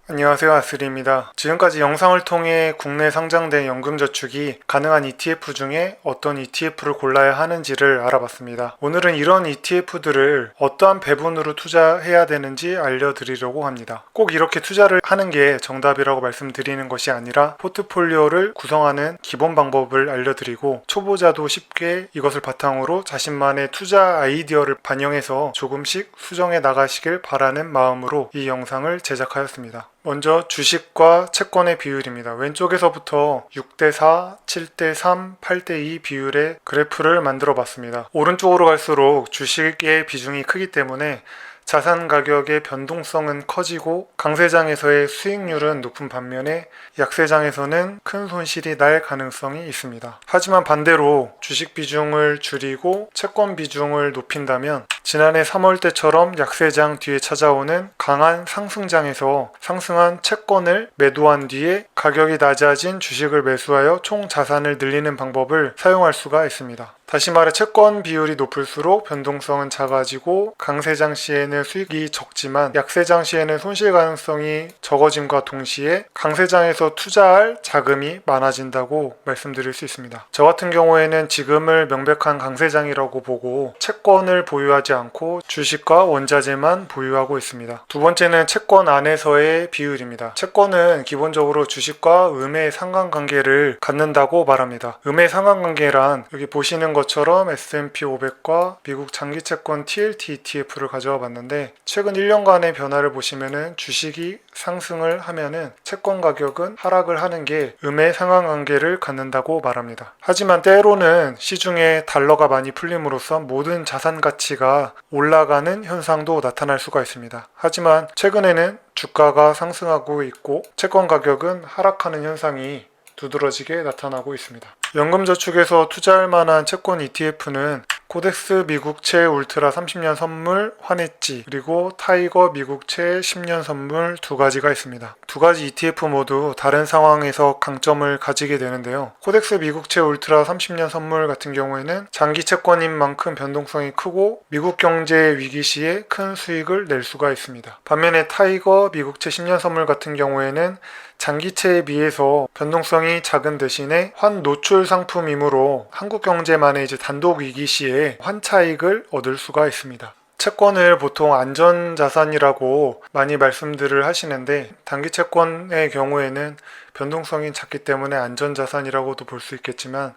안녕하세요, 아스리입니다. 지금까지 영상을 통해 국내 상장된 연금저축이 가능한 ETF 중에 어떤 ETF를 골라야 하는지를 알아봤습니다. 오늘은 이런 ETF들을 어떠한 배분으로 투자해야 되는지 알려드리려고 합니다. 꼭 이렇게 투자를 하는 게 정답이라고 말씀드리는 것이 아니라 포트폴리오를 구성하는 기본 방법을 알려드리고 초보자도 쉽게 이것을 바탕으로 자신만의 투자 아이디어를 반영해서 조금씩 수정해 나가시길 바라는 마음으로 이 영상을 제작하였습니다. 먼저 주식과 채권의 비율입니다. 왼쪽에서부터 6대4, 7대3, 8대2 비율의 그래프를 만들어 봤습니다. 오른쪽으로 갈수록 주식의 비중이 크기 때문에 자산 가격의 변동성은 커지고 강세장에서의 수익률은 높은 반면에 약세장에서는 큰 손실이 날 가능성이 있습니다. 하지만 반대로 주식 비중을 줄이고 채권 비중을 높인다면 지난해 3월 때처럼 약세장 뒤에 찾아오는 강한 상승장에서 상승한 채권을 매도한 뒤에 가격이 낮아진 주식을 매수하여 총 자산을 늘리는 방법을 사용할 수가 있습니다. 다시 말해 채권 비율이 높을수록 변동성은 작아지고 강세장 시에는 수익이 적지만 약세장 시에는 손실 가능성이 적어짐과 동시에 강세장에서 투자할 자금이 많아진다고 말씀드릴 수 있습니다. 저 같은 경우에는 지금을 명백한 강세장이라고 보고 채권을 보유하지 않고 주식과 원자재만 보유하고 있습니다. 두 번째는 채권 안에서의 비율입니다. 채권은 기본적으로 주식과 음의 상관관계를 갖는다고 말합니다. 음의 상관관계란 여기 보시는 것처럼 S&P 500과 미국 장기채권 TLT ETF를 가져와 봤는데 최근 1년간의 변화를 보시면은 주식이 상승을 하면은 채권 가격은 하락을 하는 게 음의 상관관계를 갖는다고 말합니다. 하지만 때로는 시중에 달러가 많이 풀림으로써 모든 자산 가치가 올라가는 현상도 나타날 수가 있습니다. 하지만 최근에는 주가가 상승하고 있고 채권 가격은 하락하는 현상이 두드러지게 나타나고 있습니다. 연금저축에서 투자할 만한 채권 ETF는 코덱스 미국채 울트라 30년 선물 환해지 그리고 타이거 미국채 10년 선물 두 가지가 있습니다. 두 가지 ETF 모두 다른 상황에서 강점을 가지게 되는데요. 코덱스 미국채 울트라 30년 선물 같은 경우에는 장기 채권인 만큼 변동성이 크고 미국 경제 위기 시에 큰 수익을 낼 수가 있습니다. 반면에 타이거 미국채 10년 선물 같은 경우에는 장기채에 비해서 변동성이 작은 대신에 환 노출 상품이므로 한국 경제만의 단독 위기 시에 환차익을 얻을 수가 있습니다. 채권을 보통 안전자산이라고 많이 말씀들을 하시는데 단기 채권의 경우에는 변동성이 작기 때문에 안전자산이라고도 볼 수 있겠지만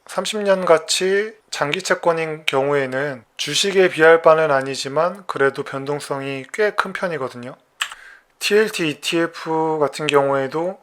30년 가치 장기 채권인 경우에는 주식에 비할 바는 아니지만 그래도 변동성이 꽤 큰 편이거든요. TLT ETF 같은 경우에도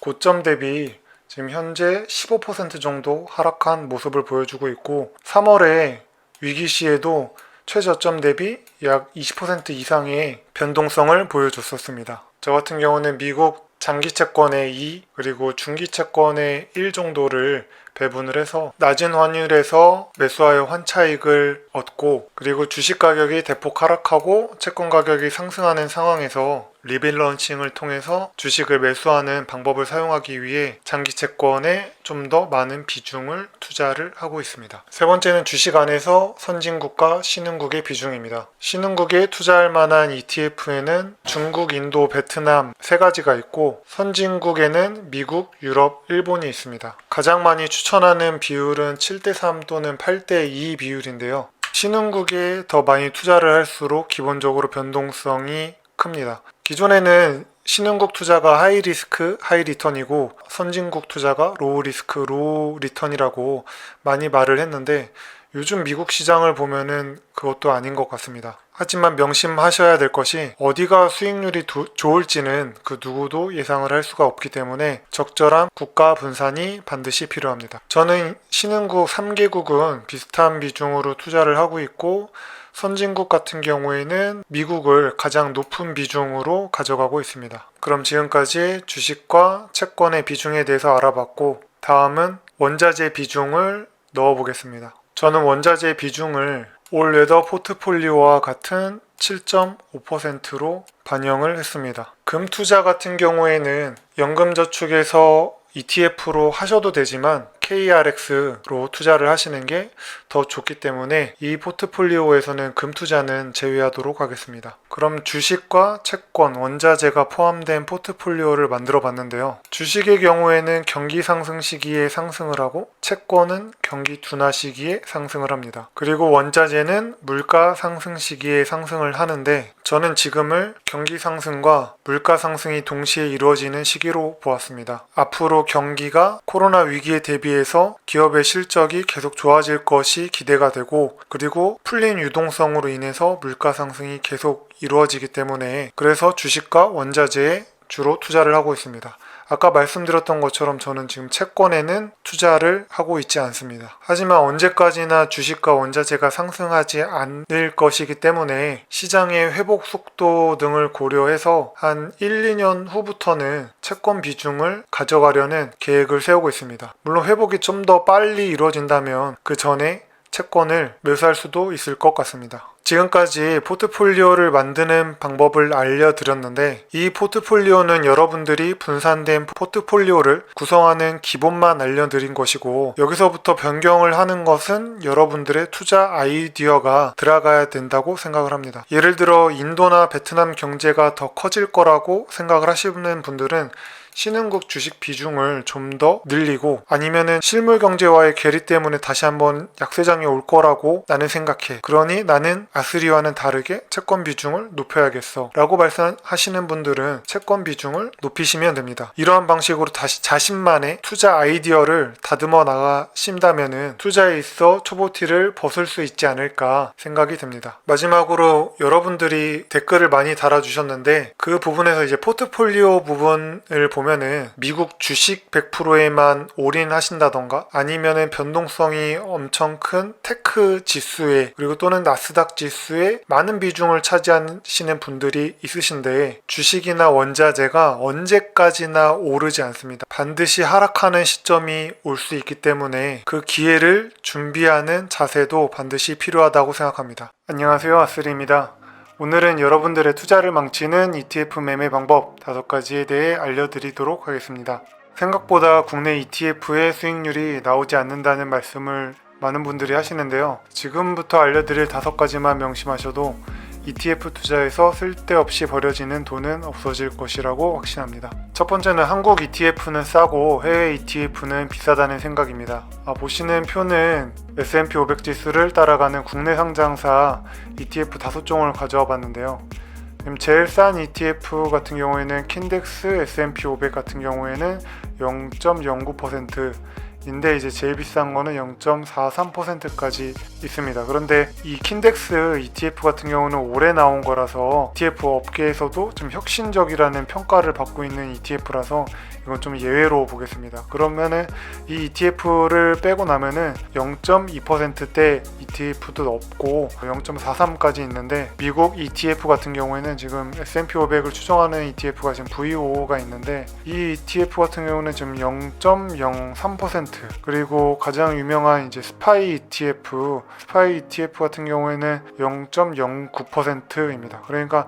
고점 대비 지금 현재 15% 정도 하락한 모습을 보여주고 있고 3월에 위기 시에도 최저점 대비 약 20% 이상의 변동성을 보여줬었습니다. 저 같은 경우는 미국 장기 채권의 2 그리고 중기 채권의 1 정도를 배분을 해서 낮은 환율에서 매수하여 환차익을 얻고 그리고 주식 가격이 대폭 하락하고 채권 가격이 상승하는 상황에서 리밸런싱을 통해서 주식을 매수하는 방법을 사용하기 위해 장기 채권에 좀 더 많은 비중을 투자를 하고 있습니다. 세 번째는 주식 안에서 선진국과 신흥국의 비중입니다. 신흥국에 투자할 만한 ETF에는 중국, 인도, 베트남 세 가지가 있고 선진국에는 미국, 유럽, 일본이 있습니다. 가장 많이 추천하는 비율은 7대3 또는 8대2 비율인데요. 신흥국에 더 많이 투자를 할수록 기본적으로 변동성이 큽니다. 기존에는 신흥국 투자가 하이 리스크, 하이 리턴이고 선진국 투자가 로우 리스크, 로우 리턴이라고 많이 말을 했는데 요즘 미국 시장을 보면은 그것도 아닌 것 같습니다. 하지만 명심하셔야 될 것이 어디가 수익률이 좋을지는 그 누구도 예상을 할 수가 없기 때문에 적절한 국가 분산이 반드시 필요합니다. 저는 신흥국 3개국은 비슷한 비중으로 투자를 하고 있고 선진국 같은 경우에는 미국을 가장 높은 비중으로 가져가고 있습니다. 그럼 지금까지 주식과 채권의 비중에 대해서 알아봤고 다음은 원자재 비중을 넣어 보겠습니다. 저는 원자재 비중을 올웨더 포트폴리오와 같은 7.5%로 반영을 했습니다. 금 투자 같은 경우에는 연금저축에서 ETF로 하셔도 되지만 KRX로 투자를 하시는 게 더 좋기 때문에 이 포트폴리오에서는 금 투자는 제외하도록 하겠습니다. 그럼 주식과 채권, 원자재가 포함된 포트폴리오를 만들어 봤는데요. 주식의 경우에는 경기 상승 시기에 상승을 하고 채권은 경기 둔화 시기에 상승을 합니다. 그리고 원자재는 물가 상승 시기에 상승을 하는데 저는 지금을 경기 상승과 물가 상승이 동시에 이루어지는 시기로 보았습니다. 앞으로 경기가 코로나 위기에 대비해서 기업의 실적이 계속 좋아질 것이 기대가 되고 그리고 풀린 유동성으로 인해서 물가 상승이 계속 이루어지기 때문에 그래서 주식과 원자재에 주로 투자를 하고 있습니다. 아까 말씀드렸던 것처럼 저는 지금 채권에는 투자를 하고 있지 않습니다. 하지만 언제까지나 주식과 원자재가 상승하지 않을 것이기 때문에 시장의 회복 속도 등을 고려해서 한 1, 2년 후부터는 채권 비중을 가져가려는 계획을 세우고 있습니다. 물론 회복이 좀 더 빨리 이루어진다면 그 전에 채권을 매수할 수도 있을 것 같습니다. 지금까지 포트폴리오를 만드는 방법을 알려드렸는데 이 포트폴리오는 여러분들이 분산된 포트폴리오를 구성하는 기본만 알려드린 것이고 여기서부터 변경을 하는 것은 여러분들의 투자 아이디어가 들어가야 된다고 생각을 합니다. 예를 들어 인도나 베트남 경제가 더 커질 거라고 생각을 하시는 분들은 신흥국 주식 비중을 좀 더 늘리고 아니면은 실물 경제와의 괴리 때문에 다시 한번 약세장이 올 거라고 나는 생각해. 그러니 나는 아스리와는 다르게 채권 비중을 높여야겠어 라고 말씀하시는 분들은 채권 비중을 높이시면 됩니다. 이러한 방식으로 다시 자신만의 투자 아이디어를 다듬어 나가신다면은 투자에 있어 초보티를 벗을 수 있지 않을까 생각이 듭니다. 마지막으로 여러분들이 댓글을 많이 달아주셨는데 그 부분에서 이제 포트폴리오 부분을 보면은 미국 주식 100%에만 올인하신다던가 아니면은 변동성이 엄청 큰 테크 지수에 그리고 또는 나스닥 지수에 많은 비중을 차지하시는 분들이 있으신데 주식이나 원자재가 언제까지나 오르지 않습니다. 반드시 하락하는 시점이 올 수 있기 때문에 그 기회를 준비하는 자세도 반드시 필요하다고 생각합니다. 안녕하세요, 아스리입니다. 오늘은 여러분들의 투자를 망치는 ETF 매매 방법 5가지에 대해 알려드리도록 하겠습니다. 생각보다 국내 ETF의 수익률이 나오지 않는다는 말씀을 많은 분들이 하시는데요. 지금부터 알려드릴 5가지만 명심하셔도 ETF 투자에서 쓸데없이 버려지는 돈은 없어질 것이라고 확신합니다. 첫 번째는 한국 ETF는 싸고 해외 ETF는 비싸다는 생각입니다. 보시는 표는 S&P 500 지수를 따라가는 국내 상장사 ETF 5종을 가져와 봤는데요. 제일 싼 ETF 같은 경우에는 킨덱스 S&P 500 같은 경우에는 0.09% 인데 이제 제일 비싼 거는 0.43%까지 있습니다. 그런데 이 킨덱스 ETF 같은 경우는 올해 나온 거라서 ETF 업계에서도 좀 혁신적이라는 평가를 받고 있는 ETF라서 이건 좀 예외로 보겠습니다. 그러면은 이 ETF를 빼고 나면은 0.2%대 ETF도 없고 0.43까지 있는데 미국 ETF 같은 경우에는 지금 S&P 500을 추정하는 ETF가 지금 VOO가 있는데 이 ETF 같은 경우는 지금 0.03% 그리고 가장 유명한 이제 스파이 ETF 같은 경우에는 0.09%입니다. 그러니까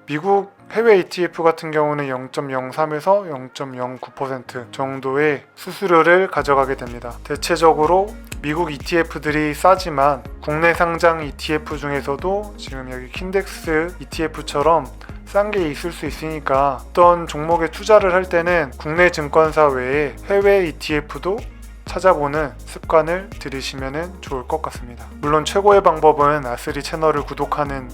미국 해외 ETF 같은 경우는 0.03에서 0.09% 정도의 수수료를 가져가게 됩니다. 대체적으로 미국 ETF들이 싸지만 국내 상장 ETF 중에서도 지금 여기 킨덱스 ETF처럼 싼 게 있을 수 있으니까 어떤 종목에 투자를 할 때는 국내 증권사 외에 해외 ETF도 찾아보는 습관을 들이시면 좋을 것 같습니다. 물론 최고의 방법은 아스리 채널을 구독하는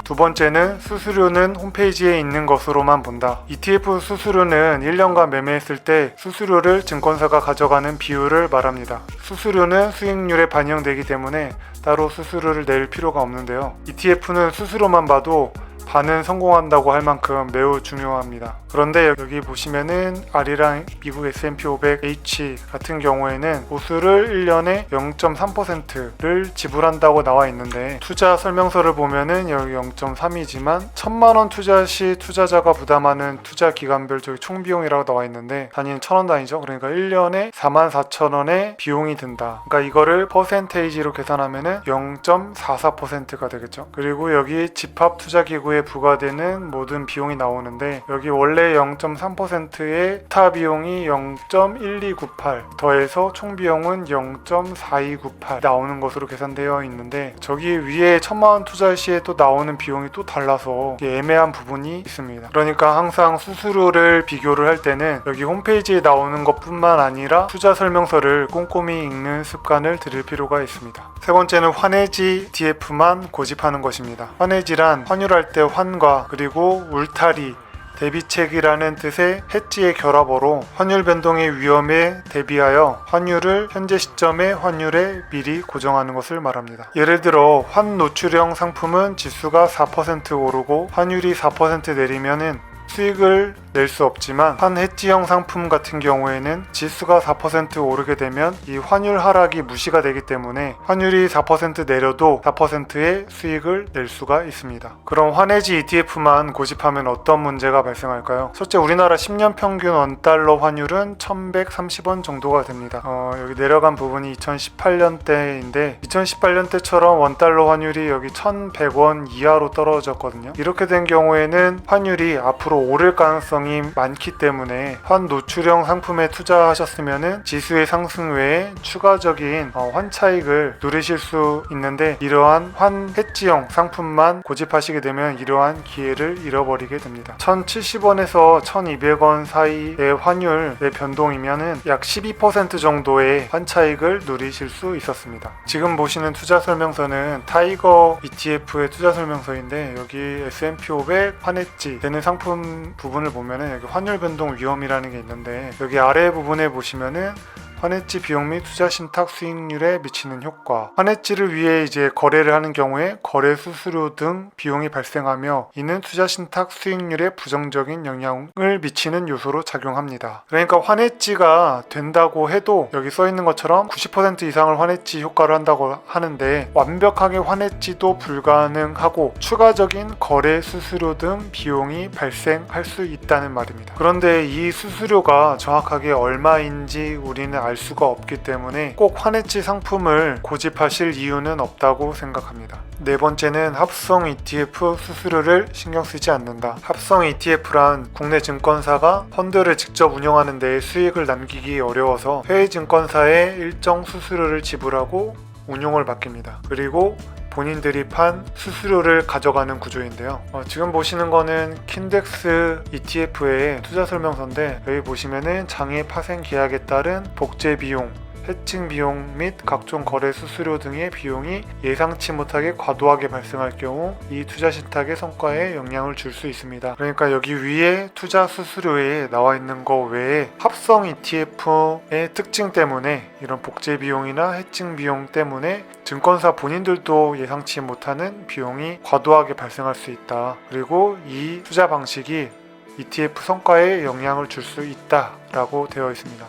두 번째는 수수료는 홈페이지에 있는 것으로만 본다. ETF 수수료는 1년간 매매했을 때 수수료를 증권사가 가져가는 비율을 말합니다. 수수료는 수익률에 반영되기 때문에 따로 수수료를 낼 필요가 없는데요. ETF는 수수료만 봐도 반은 성공한다고 할 만큼 매우 중요합니다. 그런데 여기 보시면은 R이랑 미국 S&P 500H 같은 경우에는 보수를 1년에 0.3%를 지불한다고 나와 있는데 투자 설명서를 보면은 여기 0.3이지만 1000만원 투자 시 투자자가 부담하는 투자 기간별 저기 총 비용이라고 나와 있는데 단위는 1000원 단위죠. 그러니까 1년에 44,000원의 비용이 든다. 그러니까 이거를 퍼센테이지로 계산하면은 0.44%가 되겠죠. 그리고 여기 집합 투자기구에 부과되는 모든 비용이 나오는데 여기 원래 0.3%의 스타 비용이 0.1298 더해서 총 비용은 0.4298 나오는 것으로 계산되어 있는데 저기 위에 1000만원 투자 시에 또 나오는 비용이 또 달라서 애매한 부분이 있습니다. 그러니까 항상 수수료를 비교를 할 때는 여기 홈페이지에 나오는 것뿐만 아니라 투자 설명서를 꼼꼼히 읽는 습관을 들일 필요가 있습니다. 세 번째는 환해지 ETF만 고집하는 것입니다. 환해지란 환율할 때 환과 그리고 울타리 대비책이라는 뜻의 해지의 결합어로 환율 변동의 위험에 대비하여 환율을 현재 시점의 환율에 미리 고정하는 것을 말합니다. 예를 들어 환 노출형 상품은 지수가 4% 오르고 환율이 4% 내리면은 수익을 낼 수 없지만 환 해지형 상품 같은 경우에는 지수가 4% 오르게 되면 이 환율 하락이 무시가 되기 때문에 환율이 4% 내려도 4%의 수익을 낼 수가 있습니다. 그럼 환해지 ETF만 고집하면 어떤 문제가 발생할까요? 첫째, 우리나라 10년 평균 원달러 환율은 1130원 정도가 됩니다. 여기 내려간 부분이 2018년대인데 2018년대처럼 원달러 환율이 여기 1100원 이하로 떨어졌거든요. 이렇게 된 경우에는 환율이 앞으로 오를 가능성이 많기 때문에 환 노출형 상품에 투자하셨으면 지수의 상승 외에 추가적인 환 차익을 누리실 수 있는데 이러한 환 해지형 상품만 고집하시게 되면 이러한 기회를 잃어버리게 됩니다. 1070원에서 1200원 사이의 환율의 변동이면 약 12% 정도의 환 차익을 누리실 수 있었습니다. 지금 보시는 투자 설명서는 타이거 ETF의 투자 설명서인데 여기 S&P 500 환해지 되는 상품 부분을 보면은 여기 환율 변동 위험이라는 게 있는데 여기 아래 부분에 보시면은 환해지 비용 및 투자 신탁 수익률에 미치는 효과. 환해지를 위해 이제 거래를 하는 경우에 거래 수수료 등 비용이 발생하며 이는 투자 신탁 수익률에 부정적인 영향을 미치는 요소로 작용합니다. 그러니까 환해지가 된다고 해도 여기 써 있는 것처럼 90% 이상을 환해지 효과를 한다고 하는데 완벽하게 환해지도 불가능하고 추가적인 거래 수수료 등 비용이 발생할 수 있다는 말입니다. 그런데 이 수수료가 정확하게 얼마인지 우리는 알 수가 없기 때문에 꼭 환해지 상품을 고집하실 이유는 없다고 생각합니다. 네 번째는 합성 ETF 수수료를 신경 쓰지 않는다. 합성 ETF란 국내 증권사가 펀드를 직접 운영하는 데 수익을 남기기 어려워서 해외 증권사에 일정 수수료를 지불하고 운용을 맡깁니다. 그리고 본인들이 판 수수료를 가져가는 구조인데요. 지금 보시는 거는 킨덱스 ETF의 투자 설명서인데 여기 보시면은 장외 파생 계약에 따른 복제 비용, 해칭 비용 및 각종 거래 수수료 등의 비용이 예상치 못하게 과도하게 발생할 경우 이 투자 신탁의 성과에 영향을 줄 수 있습니다. 그러니까 여기 위에 투자 수수료에 나와 있는 거 외에 합성 ETF의 특징 때문에 이런 복제 비용이나 해칭 비용 때문에 증권사 본인들도 예상치 못하는 비용이 과도하게 발생할 수 있다. 그리고 이 투자 방식이 ETF 성과에 영향을 줄 수 있다라고 되어 있습니다.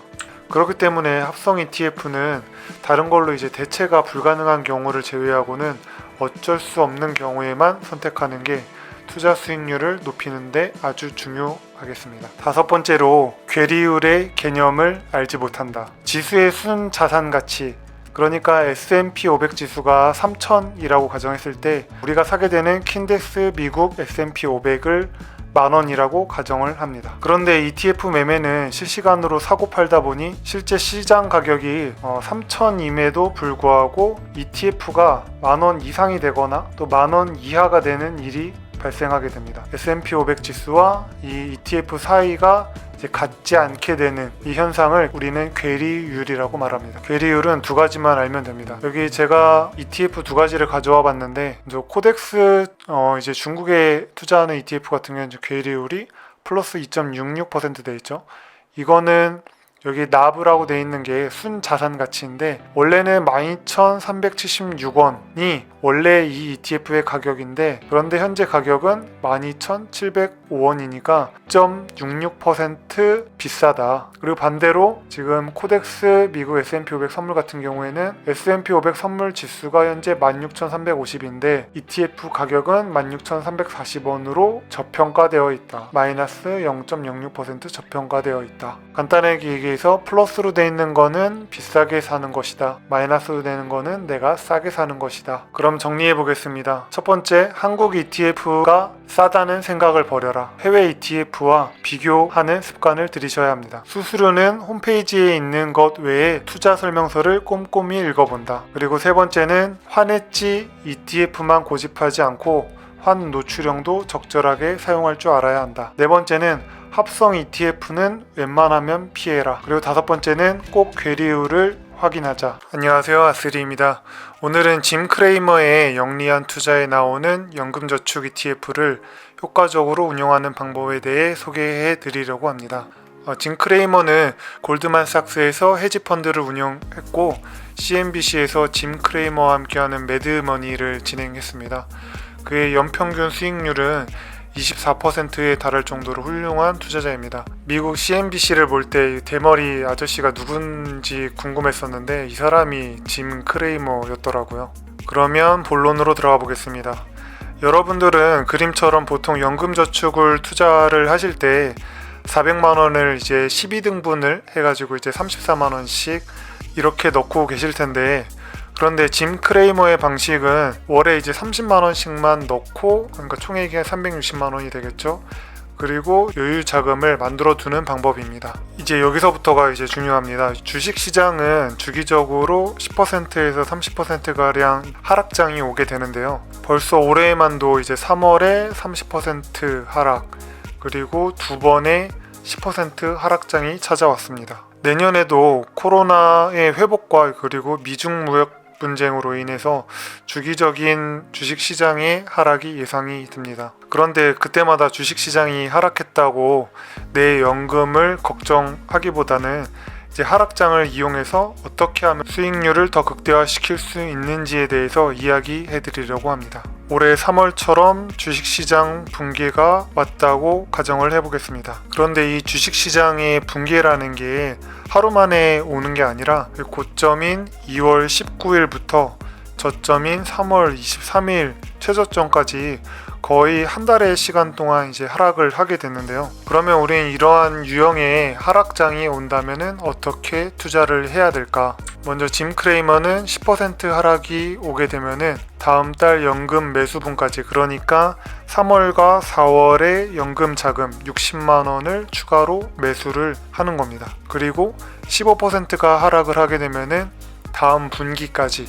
그렇기 때문에 합성 ETF는 다른 걸로 이제 대체가 불가능한 경우를 제외하고는 어쩔 수 없는 경우에만 선택하는 게 투자 수익률을 높이는데 아주 중요하겠습니다. 다섯 번째로 괴리율의 개념을 알지 못한다. 지수의 순 자산 가치, 그러니까 S&P 500 지수가 3000이라고 가정했을 때 우리가 사게 되는 킨덱스 미국 S&P 500을 만원이라고 가정을 합니다. 그런데 ETF 매매는 실시간으로 사고 팔다 보니 실제 시장 가격이 3,000임에도 불구하고 ETF가 만원 이상이 되거나 또 만원 이하가 되는 일이 발생하게 됩니다. S&P 500 지수와 이 ETF 사이가 이제 같지 않게 되는 이 현상을 우리는 괴리율이라고 말합니다. 괴리율은 두 가지만 알면 됩니다. 여기 제가 ETF 두 가지를 가져와 봤는데 코덱스 이제 중국에 투자하는 ETF 같은 경우는 괴리율이 플러스 2.66% 돼 있죠. 이거는 여기 NAV라고 되어 있는 게 순자산 가치인데 원래는 12,376원이 원래 이 ETF의 가격인데 그런데 현재 가격은 12,705원이니까 0.66% 비싸다. 그리고 반대로 지금 코덱스 미국 S&P 500 선물 같은 경우에는 S&P 500 선물 지수가 현재 16,350인데 ETF 가격은 16,340원으로 저평가되어 있다. 마이너스 0.06% 저평가되어 있다. 간단하게 얘기해서 플러스로 되어 있는 거는 비싸게 사는 것이다. 마이너스로 되는 거는 내가 싸게 사는 것이다. 그럼 정리해 보겠습니다. 첫 번째, 한국 ETF가 싸다는 생각을 버려라. 해외 ETF와 비교하는 습관을 들이셔야 합니다. 수수료는 홈페이지에 있는 것 외에 투자 설명서를 꼼꼼히 읽어본다. 그리고 세 번째는 환해지 ETF만 고집하지 않고 환 노출형도 적절하게 사용할 줄 알아야 한다. 네 번째는 합성 ETF는 웬만하면 피해라. 그리고 다섯 번째는 꼭 괴리율을 확인하자. 안녕하세요, 아스리입니다. 오늘은 짐 크레이머의 영리한 투자에 나오는 연금저축 ETF를 효과적으로 운용하는 방법에 대해 소개해 드리려고 합니다. 짐 크레이머는 골드만삭스에서 헤지펀드를 운영했고 CNBC에서 짐 크레이머와 함께하는 매드머니를 진행했습니다. 그의 연평균 수익률은 24%에 달할 정도로 훌륭한 투자자입니다. 미국 CNBC를 볼 때 대머리 아저씨가 누군지 궁금했었는데 이 사람이 짐 크레이머였더라고요. 그러면 본론으로 들어가 보겠습니다. 여러분들은 그림처럼 보통 연금저축을 투자를 하실 때 400만원을 이제 12등분을 해가지고 이제 34만원씩 이렇게 넣고 계실 텐데 그런데 짐 크레이머의 방식은 월에 이제 30만원씩만 넣고 그러니까 총액이 360만원이 되겠죠. 그리고 여유 자금을 만들어 두는 방법입니다. 이제 여기서부터가 이제 중요합니다. 주식 시장은 주기적으로 10%에서 30%가량 하락장이 오게 되는데요. 벌써 올해만도 이제 3월에 30% 하락 그리고 두 번의 10% 하락장이 찾아왔습니다. 내년에도 코로나의 회복과 그리고 미중 무역 분쟁으로 인해서 주기적인 주식시장의 하락이 예상이 듭니다. 그런데 그때마다 주식시장이 하락했다고 내 연금을 걱정하기보다는 이제 하락장을 이용해서 어떻게 하면 수익률을 더 극대화시킬 수 있는지에 대해서 이야기해 드리려고 합니다. 올해 3월처럼 주식시장 붕괴가 왔다고 가정을 해보겠습니다. 그런데 이 주식시장의 붕괴라는 게 하루 만에 오는 게 아니라 고점인 2월 19일부터 저점인 3월 23일 최저점까지 거의 한 달의 시간 동안 이제 하락을 하게 됐는데요. 그러면 우리는 이러한 유형의 하락장이 온다면은 어떻게 투자를 해야 될까? 먼저 짐 크레이머는 10% 하락이 오게 되면은 다음 달 연금 매수분까지 그러니까 3월과 4월의 연금 자금 60만 원을 추가로 매수를 하는 겁니다. 그리고 15%가 하락을 하게 되면은 다음 분기까지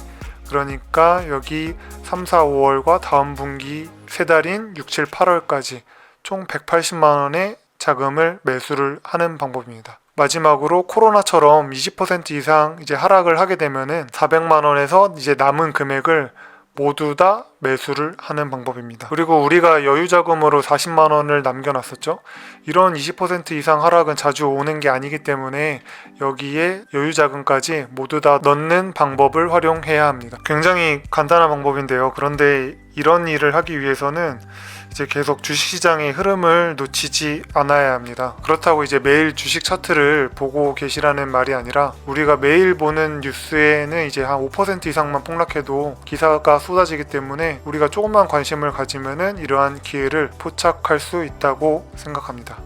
그러니까 여기 3, 4, 5월과 다음 분기 세 달인 6, 7, 8월까지 총 180만 원의 자금을 매수를 하는 방법입니다. 마지막으로 코로나처럼 20% 이상 이제 하락을 하게 되면은 400만 원에서 이제 남은 금액을 모두 다 매수를 하는 방법입니다. 그리고 우리가 여유자금으로 40만 원을 남겨놨었죠. 이런 20% 이상 하락은 자주 오는 게 아니기 때문에 여기에 여유자금까지 모두 다 넣는 방법을 활용해야 합니다. 굉장히 간단한 방법인데요. 그런데 이런 일을 하기 위해서는 이제 계속 주식시장의 흐름을 놓치지 않아야 합니다. 그렇다고 이제 매일 주식 차트를 보고 계시라는 말이 아니라 우리가 매일 보는 뉴스에는 이제 한 5% 이상만 폭락해도 기사가 쏟아지기 때문에 우리가 조금만 관심을 가지면은 이러한 기회를 포착할 수 있다고 생각합니다.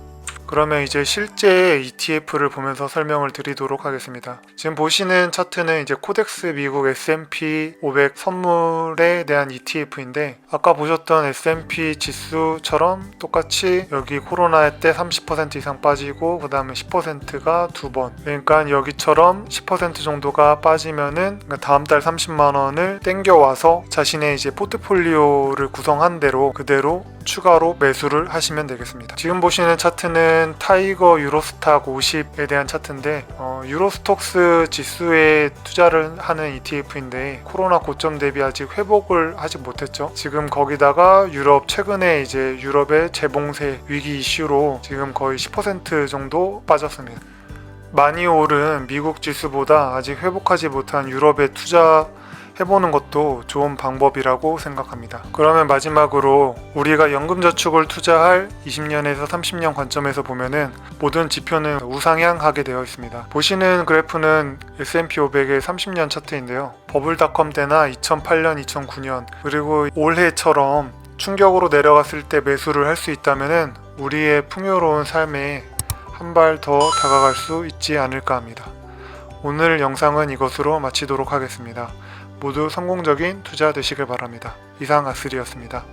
그러면 이제 실제 ETF를 보면서 설명을 드리도록 하겠습니다. 지금 보시는 차트는 이제 코덱스 미국 S&P 500 선물에 대한 ETF인데 아까 보셨던 S&P 지수처럼 똑같이 여기 코로나 때 30% 이상 빠지고 그 다음에 10%가 두 번 그러니까 여기처럼 10% 정도가 빠지면은 다음 달 30만 원을 땡겨와서 자신의 이제 포트폴리오를 구성한 대로 그대로 추가로 매수를 하시면 되겠습니다. 지금 보시는 차트는 타이거 유로스탁 50에 대한 차트인데 유로스톡스 지수에 투자를 하는 ETF인데 코로나 고점 대비 아직 회복을 하지 못했죠. 지금 거기다가 유럽 최근에 이제 유럽의 재봉쇄 위기 이슈로 지금 거의 10% 정도 빠졌습니다. 많이 오른 미국 지수보다 아직 회복하지 못한 유럽에 투자해보는 것도 좋은 방법이라고 생각합니다. 그러면 마지막으로 우리가 연금저축을 투자할 20년에서 30년 관점에서 보면은 모든 지표는 우상향하게 되어 있습니다. 보시는 그래프는 S&P 500의 30년 차트인데요. 버블닷컴 때나 2008년, 2009년 그리고 올해처럼 충격으로 내려갔을 때 매수를 할 수 있다면은 우리의 풍요로운 삶에 한 발 더 다가갈 수 있지 않을까 합니다. 오늘 영상은 이것으로 마치도록 하겠습니다. 모두 성공적인 투자 되시길 바랍니다. 이상 아스리였습니다.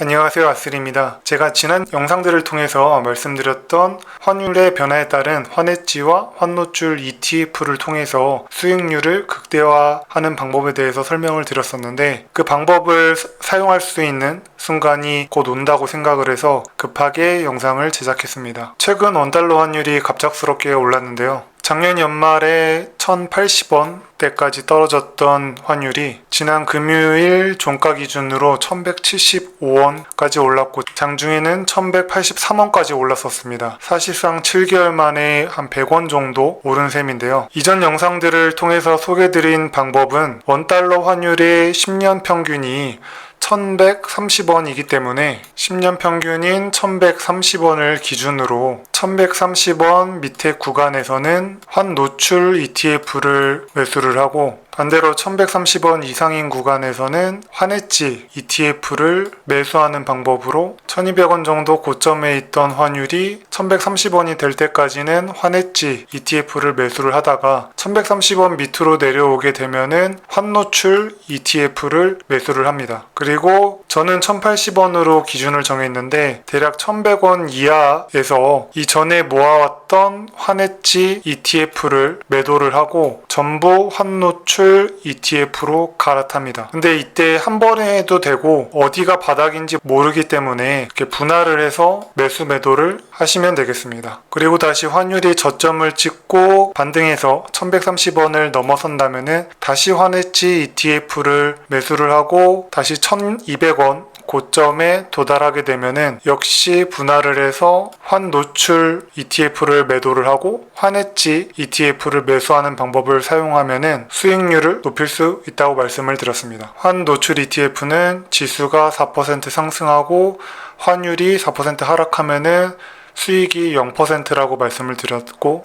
안녕하세요, 아스리입니다. 제가 지난 영상들을 통해서 말씀드렸던 환율의 변화에 따른 환해지와 환노출 ETF를 통해서 수익률을 극대화하는 방법에 대해서 설명을 드렸었는데 그 방법을 사용할 수 있는 순간이 곧 온다고 생각을 해서 급하게 영상을 제작했습니다. 최근 원달러 환율이 갑작스럽게 올랐는데요. 작년 연말에 1080원대까지 떨어졌던 환율이 지난 금요일 종가 기준으로 1175원까지 올랐고 장중에는 1183원까지 올랐었습니다. 사실상 7개월 만에 한 100원 정도 오른 셈인데요. 이전 영상들을 통해서 소개드린 방법은 원달러 환율의 10년 평균이 1130원이기 때문에 10년 평균인 1130원을 기준으로 1130원 밑에 구간에서는 환노출 ETF를 매수를 하고 반대로 1130원 이상인 구간에서는 환해지 ETF를 매수하는 방법으로 1200원 정도 고점에 있던 환율이 1130원이 될 때까지는 환해지 ETF를 매수를 하다가 1130원 밑으로 내려오게 되면은 환노출 ETF를 매수를 합니다. 그리고 저는 1080원으로 기준을 정했는데 대략 1100원 이하에서 이전에 모아왔던 환해지 ETF를 매도를 하고 전부 환노출 ETF로 갈아탑니다. 근데 이때 한 번에 해도 되고 어디가 바닥인지 모르기 때문에 이렇게 분할을 해서 매수 매도를 하시면 되겠습니다. 그리고 다시 환율이 저점을 찍고 반등해서 1130원을 넘어선다면은 다시 환해지 ETF를 매수를 하고 다시 1200원 고점에 도달하게 되면은 역시 분할을 해서 환노출 ETF를 매도를 하고 환해지 ETF를 매수하는 방법을 사용하면은 수익률을 높일 수 있다고 말씀을 드렸습니다. 환노출 ETF는 지수가 4% 상승하고 환율이 4% 하락하면은 수익이 0%라고 말씀을 드렸고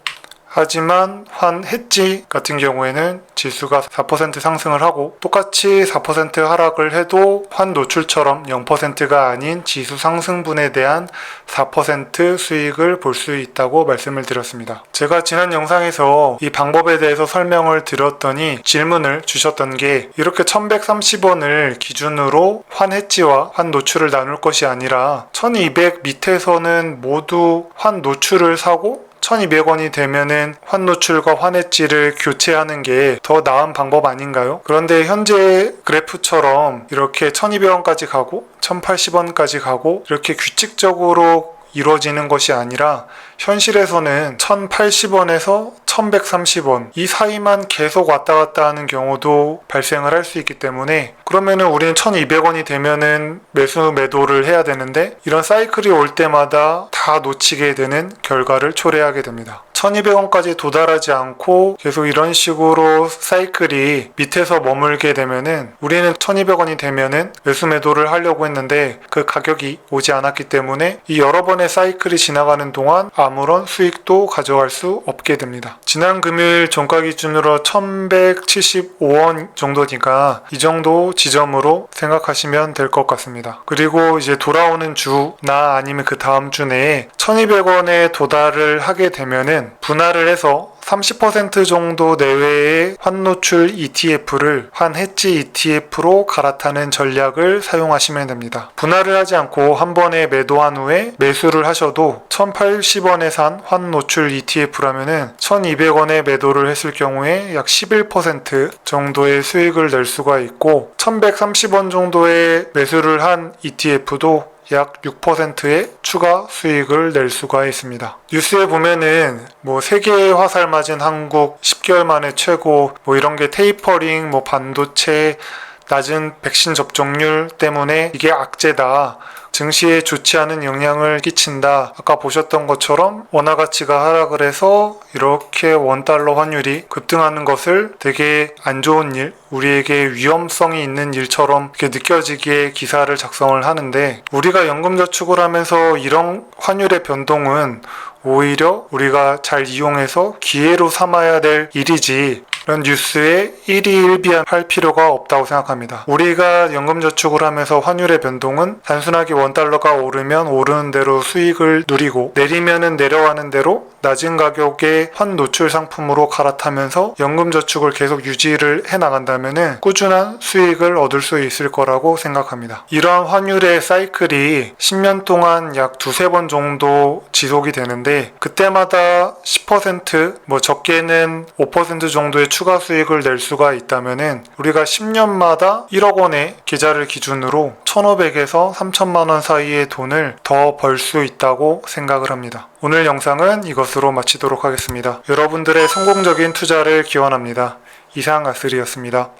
하지만 환해지 같은 경우에는 지수가 4% 상승을 하고 똑같이 4% 하락을 해도 환노출처럼 0%가 아닌 지수 상승분에 대한 4% 수익을 볼 수 있다고 말씀을 드렸습니다. 제가 지난 영상에서 이 방법에 대해서 설명을 드렸더니 질문을 주셨던 게 이렇게 1130원을 기준으로 환해지와 환노출을 나눌 것이 아니라 1200 밑에서는 모두 환노출을 사고 1200원이 되면은 환노출과 환해지를 교체하는 게 더 나은 방법 아닌가요? 그런데 현재 그래프처럼 이렇게 1200원까지 가고 1080원까지 가고 이렇게 규칙적으로 이루어지는 것이 아니라 현실에서는 1080원에서 1130원 이 사이만 계속 왔다 갔다 하는 경우도 발생을 할 수 있기 때문에 그러면은 우리는 1200원이 되면은 매수 매도를 해야 되는데 이런 사이클이 올 때마다 다 놓치게 되는 결과를 초래하게 됩니다. 1200원까지 도달하지 않고 계속 이런 식으로 사이클이 밑에서 머물게 되면은 우리는 1200원이 되면은 매수 매도를 하려고 했는데 그 가격이 오지 않았기 때문에 이 여러 번의 사이클이 지나가는 동안 아무런 수익도 가져갈 수 없게 됩니다. 지난 금요일 종가 기준으로 1175원 정도니까 이 정도 지점으로 생각하시면 될 것 같습니다. 그리고 이제 돌아오는 주나 아니면 그 다음 주 내에 1200원에 도달을 하게 되면은 분할을 해서 30% 정도 내외의 환노출 ETF를 환해지 ETF로 갈아타는 전략을 사용하시면 됩니다. 분할을 하지 않고 한 번에 매도한 후에 매수를 하셔도 1080원에 산 환노출 ETF라면은 1200원에 매도를 했을 경우에 약 11% 정도의 수익을 낼 수가 있고 1130원 정도의 매수를 한 ETF도 약 6%의 추가 수익을 낼 수가 있습니다. 뉴스에 보면은 세계의 화살 맞은 한국 10개월 만에 최고 이런 게 테이퍼링 반도체 낮은 백신 접종률 때문에 이게 악재다. 증시에 좋지 않은 영향을 끼친다. 아까 보셨던 것처럼 원화 가치가 하락을 해서 이렇게 원달러 환율이 급등하는 것을 되게 안 좋은 일, 우리에게 위험성이 있는 일처럼 이렇게 느껴지기에 기사를 작성을 하는데, 우리가 연금저축을 하면서 이런 환율의 변동은 오히려 우리가 잘 이용해서 기회로 삼아야 될 일이지, 이런 뉴스에 일희일비할 필요가 없다고 생각합니다. 우리가 연금저축을 하면서 환율의 변동은 단순하게 원달러가 오르면 오르는 대로 수익을 누리고, 내리면은 내려가는 대로 낮은 가격의 환노출 상품으로 갈아타면서 연금저축을 계속 유지를 해나간다면은 꾸준한 수익을 얻을 수 있을 거라고 생각합니다. 이러한 환율의 사이클이 10년 동안 약 두세 번 정도 지속이 되는데, 그때마다 10% 적게는 5% 정도의 추가 수익을 낼 수가 있다면은 우리가 10년마다 1억 원의 계좌를 기준으로 1,500에서 3천만 원 사이의 돈을 더 벌 수 있다고 생각을 합니다. 오늘 영상은 이것으로 마치도록 하겠습니다. 여러분들의 성공적인 투자를 기원합니다. 이상 아슬이었습니다.